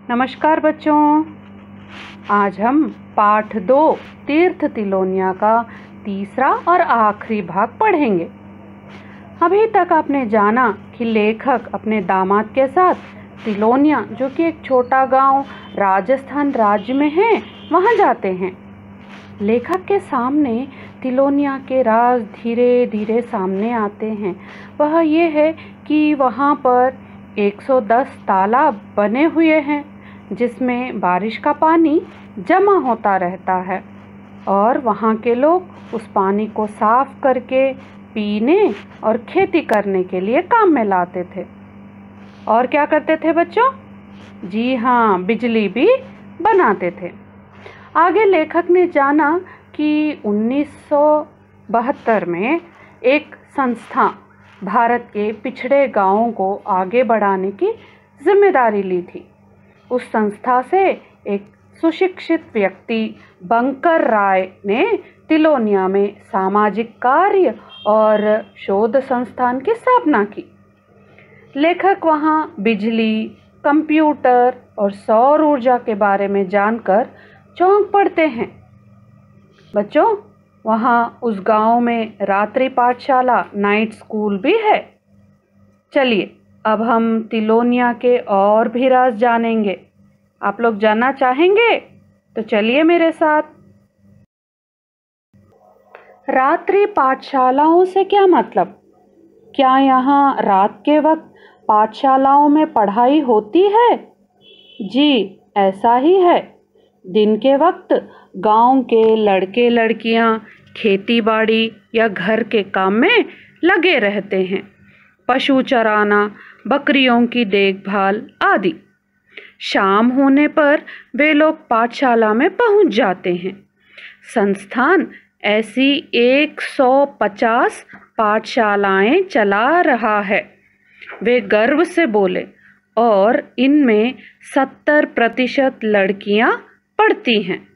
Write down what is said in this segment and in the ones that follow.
नमस्कार बच्चों, आज हम पाठ 2 तीर्थ तिलोनिया का तीसरा और आखिरी भाग पढ़ेंगे। अभी तक आपने जाना कि लेखक अपने दामाद के साथ तिलोनिया, जो कि एक छोटा गांव राजस्थान राज्य में है, वहां जाते हैं। लेखक के सामने तिलोनिया के राज धीरे धीरे सामने आते हैं। वह ये है कि वहां पर 110 तालाब बने हुए हैं, जिसमें बारिश का पानी जमा होता रहता है और वहाँ के लोग उस पानी को साफ करके पीने और खेती करने के लिए काम में लाते थे। और क्या करते थे बच्चों? जी हाँ, बिजली भी बनाते थे। आगे लेखक ने जाना कि 1972 में एक संस्था भारत के पिछड़े गांवों को आगे बढ़ाने की जिम्मेदारी ली थी। उस संस्था से एक सुशिक्षित व्यक्ति बंकर राय ने तिलोनिया में सामाजिक कार्य और शोध संस्थान की स्थापना की। लेखक वहां बिजली, कंप्यूटर और सौर ऊर्जा के बारे में जानकर चौंक पड़ते हैं। बच्चों, वहां उस गांव में रात्रि पाठशाला, नाइट स्कूल भी है। चलिए, अब हम तिलोनिया के और भी राज जानेंगे। आप लोग जानना चाहेंगे? तो चलिए मेरे साथ। रात्रि पाठशालाओं से क्या मतलब? क्या यहाँ रात के वक्त पाठशालाओं में पढ़ाई होती है? जी, ऐसा ही है। दिन के वक्त गांव के लड़के लड़कियां खेती बाड़ी या घर के काम में लगे रहते हैं। पशु चराना, बकरियों की देखभाल आदि। शाम होने पर वे लोग पाठशाला में पहुंच जाते हैं। संस्थान ऐसी 150 पाठशालाएं चला रहा है, वे गर्व से बोले, और इनमें 70% लड़कियां पढ़ती हैं।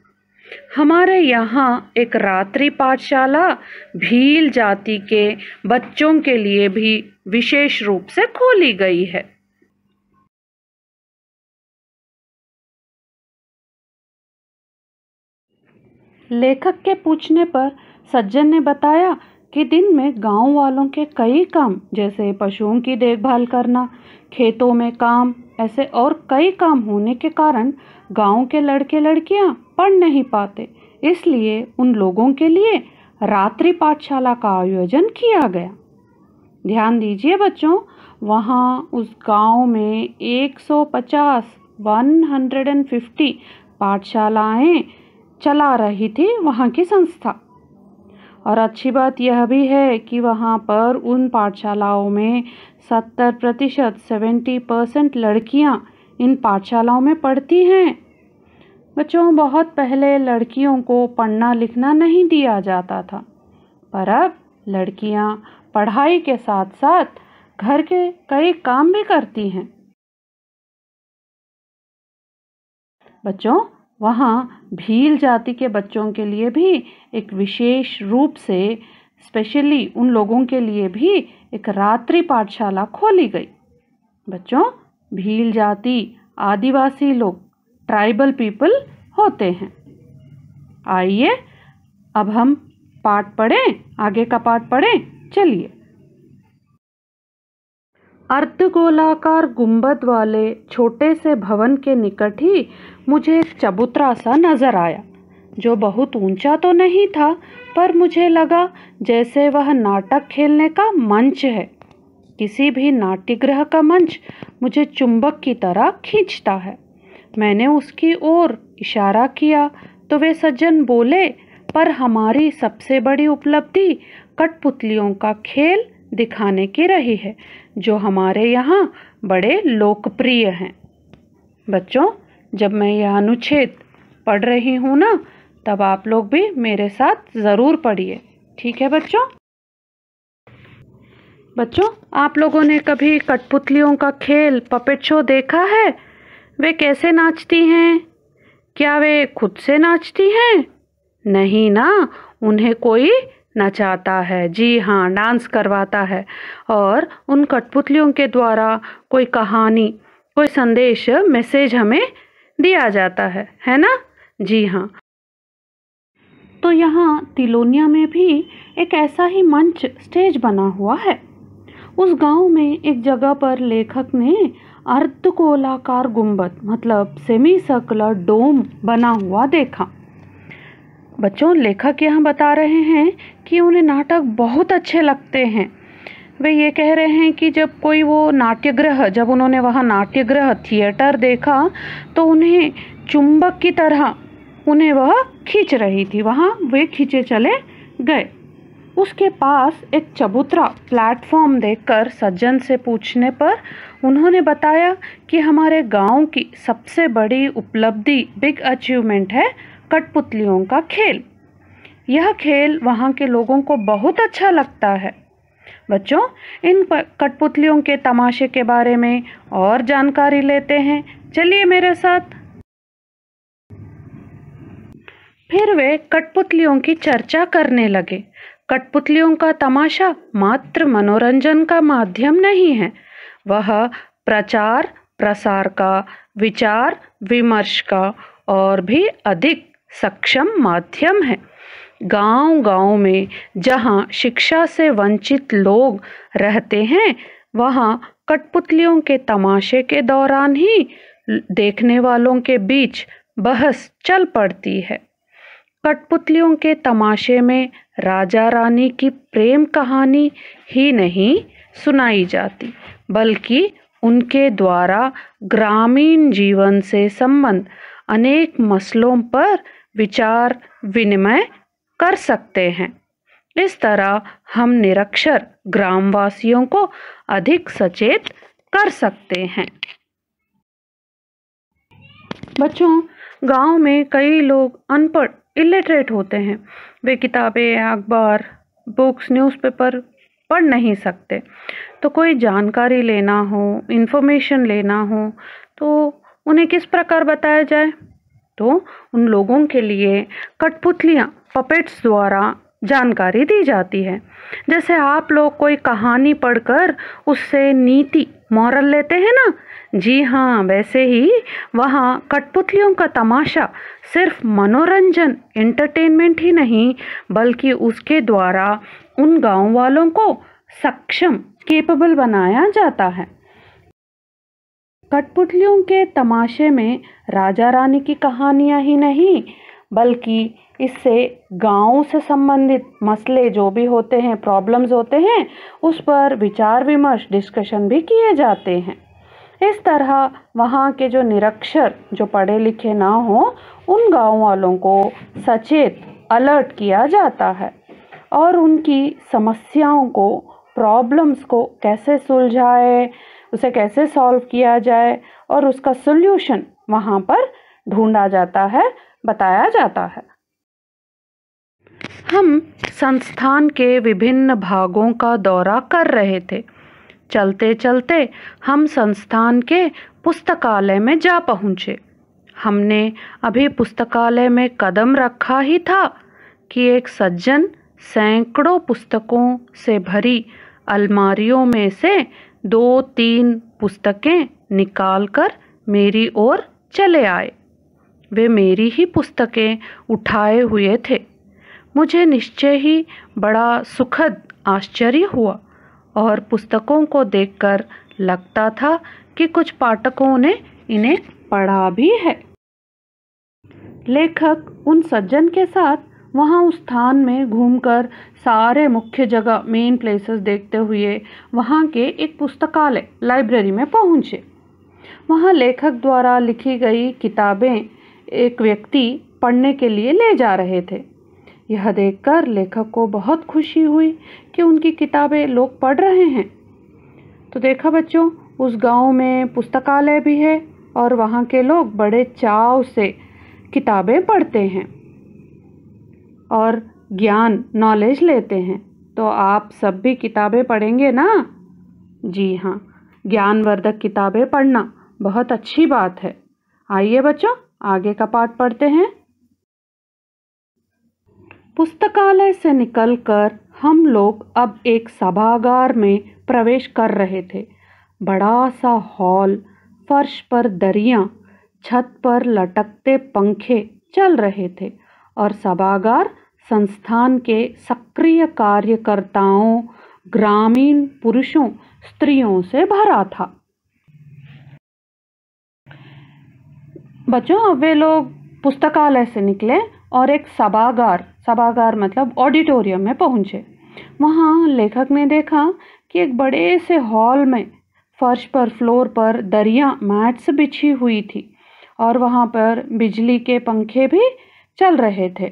हमारे यहाँ एक रात्रि पाठशाला भील जाति के बच्चों के लिए भी विशेष रूप से खोली गई है। लेखक के पूछने पर सज्जन ने बताया कि दिन में गांव वालों के कई काम, जैसे पशुओं की देखभाल करना, खेतों में काम, ऐसे और कई काम होने के कारण गांव के लड़के लड़कियां पढ़ नहीं पाते। इसलिए उन लोगों के लिए रात्रि पाठशाला का आयोजन किया गया। ध्यान दीजिए बच्चों, वहाँ उस गांव में 150 पाठशालाएं चला रही थी वहाँ की संस्था। और अच्छी बात यह भी है कि वहाँ पर उन पाठशालाओं में 70% लड़कियाँ इन पाठशालाओं में पढ़ती हैं। बच्चों, बहुत पहले लड़कियों को पढ़ना लिखना नहीं दिया जाता था, पर अब लड़कियाँ पढ़ाई के साथ साथ घर के कई काम भी करती हैं। बच्चों, वहाँ भील जाति के बच्चों के लिए भी एक विशेष रूप से स्पेशली उन लोगों के लिए भी एक रात्रि पाठशाला खोली गई। बच्चों, भील जाति आदिवासी लोग, ट्राइबल पीपल होते हैं। आइए अब हम पाठ पढ़ें, आगे का पाठ पढ़ें। चलिए। अर्धगोलाकार गुंबद वाले छोटे से भवन के निकट ही मुझे एक चबूतरा सा नजर आया, जो बहुत ऊंचा तो नहीं था, पर मुझे लगा जैसे वह नाटक खेलने का मंच है। किसी भी नाट्यगृह का मंच मुझे चुंबक की तरह खींचता है। मैंने उसकी ओर इशारा किया तो वे सज्जन बोले, पर हमारी सबसे बड़ी उपलब्धि कठपुतलियों का खेल दिखाने की रही है, जो हमारे यहाँ बड़े लोकप्रिय हैं। बच्चों, जब मैं यह अनुच्छेद पढ़ रही हूँ ना, तब आप लोग भी मेरे साथ ज़रूर पढ़िए। ठीक है बच्चों? बच्चों, आप लोगों ने कभी कठपुतलियों का खेल, पपेट शो देखा है? वे कैसे नाचती हैं? क्या वे खुद से नाचती हैं? नहीं ना, उन्हें कोई नचाता है। जी हाँ, डांस करवाता है। और उन कठपुतलियों के द्वारा कोई कहानी, कोई संदेश मैसेज हमें दिया जाता है ना? जी हाँ। तो यहाँ तिलोनिया में भी एक ऐसा ही मंच स्टेज बना हुआ है। उस गांव में एक जगह पर लेखक ने अर्धगोलाकार गुंबद मतलब सेमी सर्कुलर डोम बना हुआ देखा। बच्चों, लेखक यहाँ बता रहे हैं कि उन्हें नाटक बहुत अच्छे लगते हैं। वे ये कह रहे हैं कि जब कोई वो नाट्यगृह, जब उन्होंने वहाँ नाट्यगृह थिएटर देखा तो उन्हें चुंबक की तरह उन्हें वह खींच रही थी। वहाँ वे खींचे चले गए। उसके पास एक चबूतरा प्लेटफॉर्म देखकर सज्जन से पूछने पर उन्होंने बताया कि हमारे गांव की सबसे बड़ी उपलब्धि, बिग अचीवमेंट है कठपुतलियों का खेल। यह खेल वहाँ के लोगों को बहुत अच्छा लगता है। बच्चों, इन कठपुतलियों के तमाशे के बारे में और जानकारी लेते हैं। चलिए मेरे साथ। फिर वे कठपुतलियों की चर्चा करने लगे। कठपुतलियों का तमाशा मात्र मनोरंजन का माध्यम नहीं है, वह प्रचार प्रसार का, विचार विमर्श का और भी अधिक सक्षम माध्यम है। गांव-गांव में जहां शिक्षा से वंचित लोग रहते हैं, वहां कठपुतलियों के तमाशे के दौरान ही देखने वालों के बीच बहस चल पड़ती है। कठपुतलियों के तमाशे में राजा रानी की प्रेम कहानी ही नहीं सुनाई जाती, बल्कि उनके द्वारा ग्रामीण जीवन से संबंध अनेक मसलों पर विचार विनिमय कर सकते हैं। इस तरह हम निरक्षर ग्रामवासियों को अधिक सचेत कर सकते हैं। बच्चों, गांव में कई लोग अनपढ़ इलिटरेट होते हैं। वे किताबें, अखबार, बुक्स, न्यूज़पेपर पढ़ नहीं सकते। तो कोई जानकारी लेना हो, इन्फॉर्मेशन लेना हो तो उन्हें किस प्रकार बताया जाए? तो उन लोगों के लिए कठपुतलियाँ, पपेट्स द्वारा जानकारी दी जाती है। जैसे आप लोग कोई कहानी पढ़कर उससे नीति, मॉरल लेते हैं ना, जी हाँ, वैसे ही वहाँ कठपुतलियों का तमाशा सिर्फ मनोरंजन, एंटरटेनमेंट ही नहीं, बल्कि उसके द्वारा उन गांव वालों को सक्षम, केपेबल बनाया जाता है। कठपुतलियों के तमाशे में राजा रानी की कहानियाँ ही नहीं, बल्कि इससे गांव से संबंधित मसले जो भी होते हैं, प्रॉब्लम्स होते हैं, उस पर विचार विमर्श, डिस्कशन भी किए जाते हैं। इस तरह वहाँ के जो निरक्षर, जो पढ़े लिखे ना हो, उन गांव वालों को सचेत, अलर्ट किया जाता है और उनकी समस्याओं को, प्रॉब्लम्स को कैसे सुलझाए, उसे कैसे सॉल्व किया जाए और उसका सॉल्यूशन वहाँ पर ढूंढा जाता है, बताया जाता है। हम संस्थान के विभिन्न भागों का दौरा कर रहे थे। चलते चलते हम संस्थान के पुस्तकालय में जा पहुँचे। हमने अभी पुस्तकालय में कदम रखा ही था कि एक सज्जन सैकड़ों पुस्तकों से भरी अलमारियों में से 2-3 पुस्तकें निकालकर मेरी ओर चले आए। वे मेरी ही पुस्तकें उठाए हुए थे। मुझे निश्चय ही बड़ा सुखद आश्चर्य हुआ और पुस्तकों को देखकर लगता था कि कुछ पाठकों ने इन्हें पढ़ा भी है। लेखक उन सज्जन के साथ वहाँ उस स्थान में घूमकर सारे मुख्य जगह, मेन प्लेसेस देखते हुए वहाँ के एक पुस्तकालय, लाइब्रेरी में पहुँचे। वहाँ लेखक द्वारा लिखी गई किताबें एक व्यक्ति पढ़ने के लिए ले जा रहे थे। यह देखकर लेखक को बहुत खुशी हुई कि उनकी किताबें लोग पढ़ रहे हैं। तो देखा बच्चों, उस गांव में पुस्तकालय भी है और वहाँ के लोग बड़े चाव से किताबें पढ़ते हैं और ज्ञान, नॉलेज लेते हैं। तो आप सब भी किताबें पढ़ेंगे ना? जी हाँ, ज्ञानवर्धक किताबें पढ़ना बहुत अच्छी बात है। आइए बच्चों, आगे का पाठ पढ़ते हैं। पुस्तकालय से निकलकर हम लोग अब एक सभागार में प्रवेश कर रहे थे। बड़ा सा हॉल, फर्श पर दरियां, छत पर लटकते पंखे चल रहे थे और सभागार संस्थान के सक्रिय कार्यकर्ताओं, ग्रामीण पुरुषों, स्त्रियों से भरा था। बच्चों, अब वे लोग पुस्तकालय से निकले और एक सभागार मतलब ऑडिटोरियम में पहुंचे। वहां लेखक ने देखा कि एक बड़े से हॉल में फर्श पर, फ्लोर पर दरियां, मैट्स बिछी हुई थी और वहां पर बिजली के पंखे भी चल रहे थे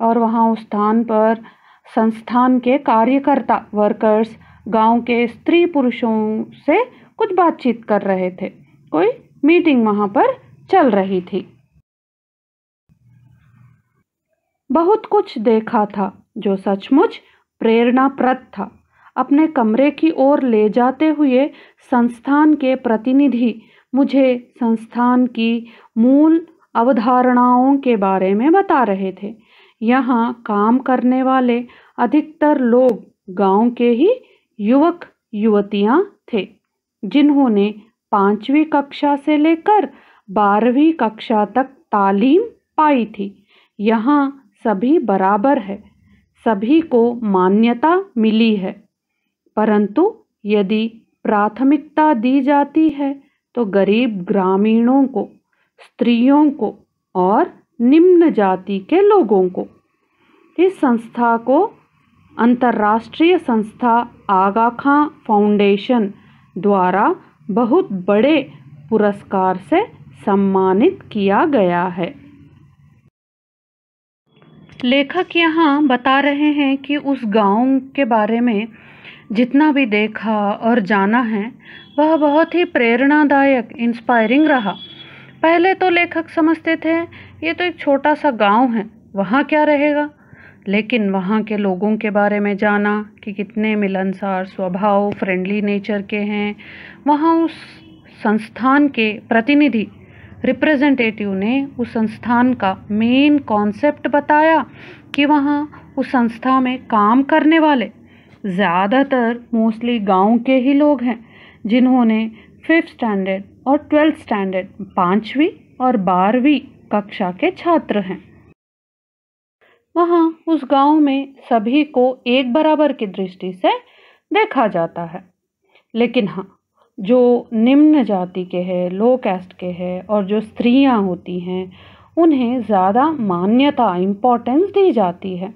और वहां उस स्थान पर संस्थान के कार्यकर्ता, वर्कर्स, गांव के स्त्री पुरुषों से कुछ बातचीत कर रहे थे। कोई मीटिंग वहां पर चल रही थी। बहुत कुछ देखा था जो सचमुच प्रेरणाप्रद था। अपने कमरे की ओर ले जाते हुए संस्थान के प्रतिनिधि मुझे संस्थान की मूल अवधारणाओं के बारे में बता रहे थे। यहाँ काम करने वाले अधिकतर लोग गांव के ही युवक युवतियां थे, जिन्होंने 5वीं कक्षा से लेकर 12वीं कक्षा तक तालीम पाई थी। यहाँ सभी बराबर है, सभी को मान्यता मिली है, परंतु यदि प्राथमिकता दी जाती है तो गरीब ग्रामीणों को, स्त्रियों को और निम्न जाति के लोगों को। इस संस्था को अंतर्राष्ट्रीय संस्था आगा खां फाउंडेशन द्वारा बहुत बड़े पुरस्कार से सम्मानित किया गया है। लेखक यहाँ बता रहे हैं कि उस गांव के बारे में जितना भी देखा और जाना है वह बहुत ही प्रेरणादायक, इंस्पायरिंग रहा। पहले तो लेखक समझते थे ये तो एक छोटा सा गांव है, वहाँ क्या रहेगा, लेकिन वहाँ के लोगों के बारे में जाना कि कितने मिलनसार स्वभाव, फ्रेंडली नेचर के हैं। वहाँ उस संस्थान के प्रतिनिधि, रिप्रेजेंटेटिव ने उस संस्थान का मेन कॉन्सेप्ट बताया कि वहाँ उस संस्था में काम करने वाले ज़्यादातर मोस्टली गांव के ही लोग हैं, जिन्होंने 5th स्टैंडर्ड और 12th स्टैंडर्ड, 5वीं और 12वीं कक्षा के छात्र हैं। वहाँ उस गांव में सभी को एक बराबर की दृष्टि से देखा जाता है, लेकिन हाँ, जो निम्न जाति के हैं, लो कास्ट के हैं और जो स्त्रियां होती हैं, उन्हें ज़्यादा मान्यता, इम्पोर्टेंस दी जाती है।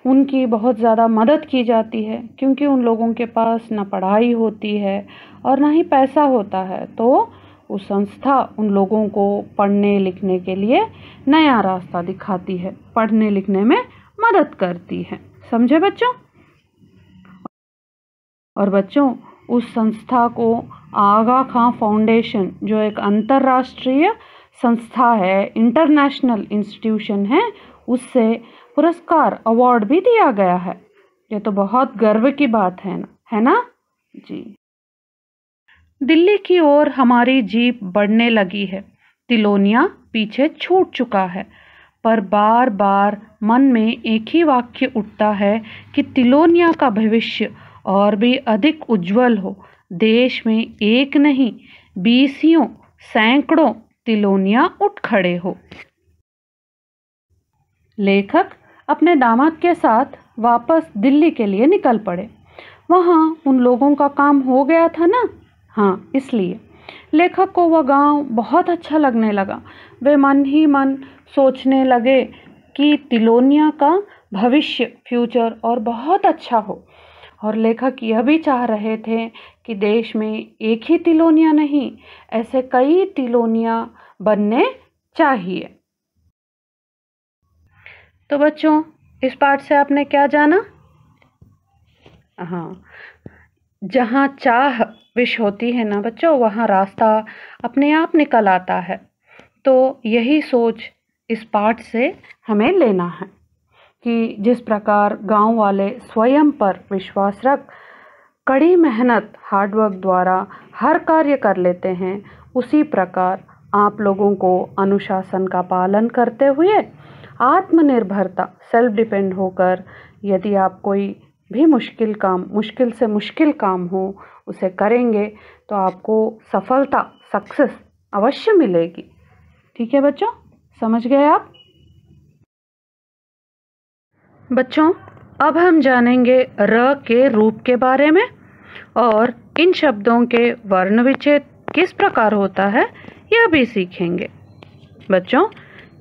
उनकी बहुत ज़्यादा मदद की जाती है, क्योंकि उन लोगों के पास ना पढ़ाई होती है और ना ही पैसा होता है, तो वो संस्था उन लोगों को पढ़ने लिखने के लिए नया रास्ता दिखाती है, पढ़ने लिखने में मदद करती है। समझे बच्चों? और बच्चों, उस संस्था को आगा खां फाउंडेशन, जो एक अंतर्राष्ट्रीय संस्था है, इंटरनेशनल इंस्टीट्यूशन है, उससे पुरस्कार, अवार्ड भी दिया गया है। ये तो बहुत गर्व की बात है ना जी। दिल्ली की ओर हमारी जीप बढ़ने लगी है। तिलोनिया पीछे छूट चुका है, पर बार बार मन में एक ही वाक्य उठता है कि तिलोनिया का भविष्य और भी अधिक उज्जवल हो। देश में एक नहीं, 20 सैकड़ों तिलोनिया उठ खड़े हो। लेखक अपने दामाद के साथ वापस दिल्ली के लिए निकल पड़े। वहाँ उन लोगों का काम हो गया था ना, हाँ, इसलिए लेखक को वह गांव बहुत अच्छा लगने लगा। वे मन ही मन सोचने लगे कि तिलोनिया का भविष्य, फ्यूचर और बहुत अच्छा हो। और लेखक यह भी चाह रहे थे कि देश में एक ही तिलोनिया नहीं, ऐसे कई तिलोनिया बनने चाहिए। तो बच्चों, इस पाठ से आपने क्या जाना? हाँ, जहाँ चाह विश होती है ना बच्चों, वहाँ रास्ता अपने आप निकल आता है। तो यही सोच इस पाठ से हमें लेना है कि जिस प्रकार गांव वाले स्वयं पर विश्वास रख कड़ी मेहनत, हार्डवर्क द्वारा हर कार्य कर लेते हैं, उसी प्रकार आप लोगों को अनुशासन का पालन करते हुए आत्मनिर्भरता, सेल्फ डिपेंड होकर यदि आप कोई भी मुश्किल से मुश्किल काम हो उसे करेंगे तो आपको सफलता, सक्सेस अवश्य मिलेगी। ठीक है बच्चों, समझ गए आप? बच्चों, अब हम जानेंगे र के रूप के बारे में और इन शब्दों के वर्ण विच्छेद किस प्रकार होता है यह भी सीखेंगे। बच्चों,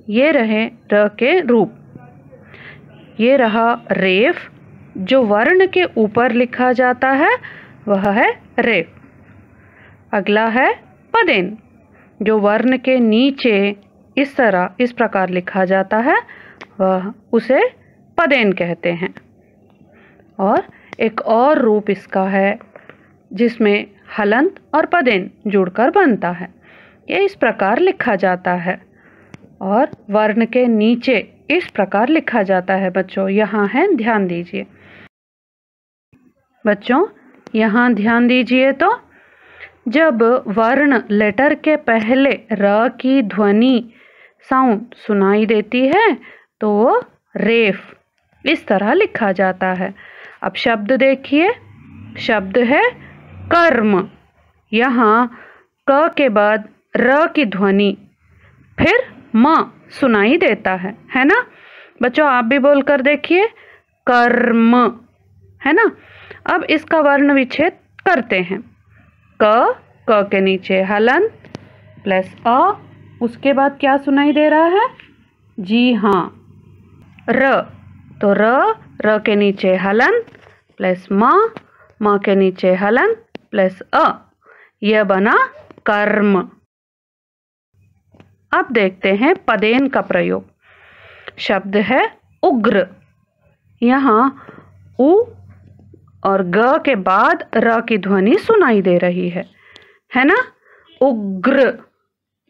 ये रहे र के रूप। ये रहा रेफ, जो वर्ण के ऊपर लिखा जाता है वह है रेफ। अगला है पदेन, जो वर्ण के नीचे इस प्रकार लिखा जाता है वह उसे पदेन कहते हैं। और एक और रूप इसका है जिसमें हलंत और पदेन जुड़कर बनता है। ये इस प्रकार लिखा जाता है और वर्ण के नीचे इस प्रकार लिखा जाता है। बच्चों यहाँ है, ध्यान दीजिए। बच्चों यहाँ ध्यान दीजिए, तो जब वर्ण लेटर के पहले र की ध्वनि साउंड सुनाई देती है तो वो रेफ इस तरह लिखा जाता है। अब शब्द देखिए, शब्द है कर्म। यहाँ क के बाद र की ध्वनि फिर म सुनाई देता है ना बच्चों? आप भी बोलकर देखिए, कर्म, है ना? अब इसका वर्ण विच्छेद करते हैं। क के नीचे हलंत प्लस अ, उसके बाद क्या सुनाई दे रहा है? जी हाँ, र। तो र के नीचे हलंत प्लस म के नीचे हलंत प्लस अ, यह बना कर्म। अब देखते हैं पदेन का प्रयोग। शब्द है उग्र। यहाँ उ और ग के बाद र की ध्वनि सुनाई दे रही है ना? उग्र।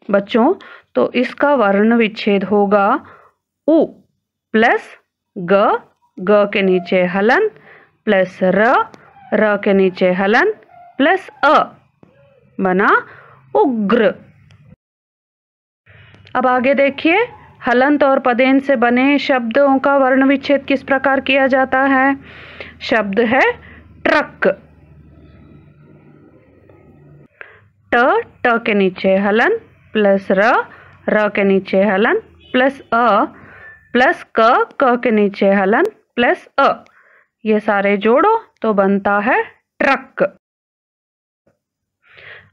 बच्चों, तो इसका वर्ण विच्छेद होगा उ प्लस ग के नीचे हलंत प्लस र के नीचे हलंत प्लस अ, बना उग्र। अब आगे देखिए, हलंत और पदेन से बने शब्दों का वर्ण विच्छेद किस प्रकार किया जाता है। शब्द है ट्रक। ट के नीचे हलंत प्लस र के नीचे हलंत प्लस अ प्लस क के नीचे हलंत प्लस अ, ये सारे जोड़ो तो बनता है ट्रक।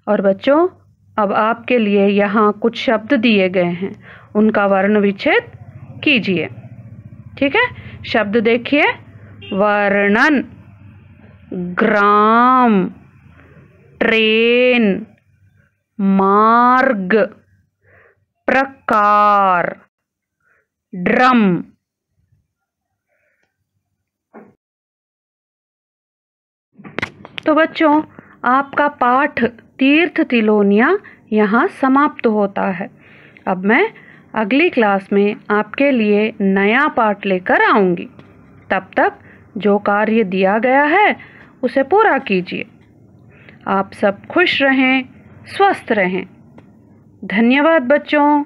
और बच्चों, अब आपके लिए यहाँ कुछ शब्द दिए गए हैं, उनका वर्ण विच्छेद कीजिए। ठीक है, शब्द देखिए। वर्णन, ग्राम, ट्रेन, मार्ग, प्रकार, ड्रम। तो बच्चों, आपका पाठ तीर्थ तिलोनिया यहाँ समाप्त होता है। अब मैं अगली क्लास में आपके लिए नया पाठ लेकर आऊँगी। तब तक जो कार्य दिया गया है उसे पूरा कीजिए। आप सब खुश रहें, स्वस्थ रहें। धन्यवाद बच्चों।